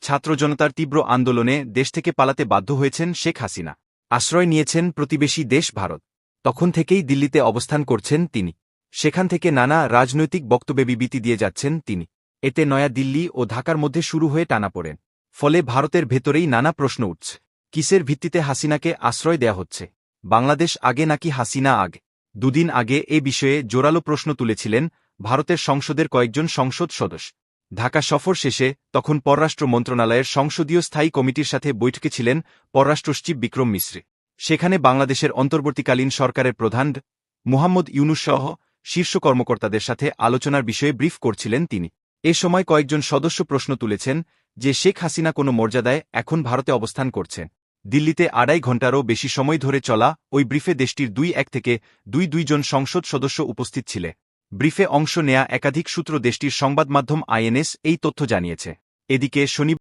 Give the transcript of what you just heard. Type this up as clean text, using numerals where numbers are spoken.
ছাত্র জনতার তীব্র আন্দোলনে দেশ থেকে পালাতে বাধ্য হয়েছেন শেখ হাসিনা। আশ্রয় নিয়েছেন প্রতিবেশী দেশ ভারত। তখন থেকেই দিল্লিতে অবস্থান করছেন তিনি। সেখান থেকে নানা রাজনৈতিক বক্তব্যে বিবৃতি দিয়ে যাচ্ছেন তিনি। এতে নয়া দিল্লি ও ঢাকার মধ্যে শুরু হয়ে টানাপোড়েন। ফলে ভারতের ভেতরেই নানা প্রশ্ন উঠছে। কিসের ভিত্তিতে হাসিনাকে আশ্রয় দেয়া হচ্ছে? বাংলাদেশ আগে নাকি হাসিনা আগে? দুদিন আগে এ বিষয়ে জোরালো প্রশ্ন তুলেছিলেন ভারতের সংসদের কয়েকজন সংসদ সদস্য। ঢাকা সফর শেষে তখন পররাষ্ট্র মন্ত্রণালয়ের সংসদীয় স্থায়ী কমিটির সাথে বৈঠকে ছিলেন পররাষ্ট্র সচিব বিক্রম মিশ্রি। সেখানে বাংলাদেশের অন্তর্বর্তীকালীন সরকারের প্রধান মুহাম্মদ ইউনূস সহ শীর্ষ কর্মকর্তাদের সাথে আলোচনার বিষয়ে ব্রিফ করছিলেন তিনি। এ সময় কয়েকজন সদস্য প্রশ্ন তুলেছেন যে শেখ হাসিনা কোনো মর্যাদায় এখন ভারতে অবস্থান করছেন। দিল্লিতে 2.5 ঘণ্টারও বেশি সময় ধরে চলা ওই ব্রিফে দেশটির 1 থেকে 2 জন সংসদ সদস্য উপস্থিত ছিলেন। ব্রিফে অংশ নেয়া একাধিক সূত্র দেশটির সংবাদমাধ্যম আইএনএস এই তথ্য জানিয়েছে। এদিকে শনিবার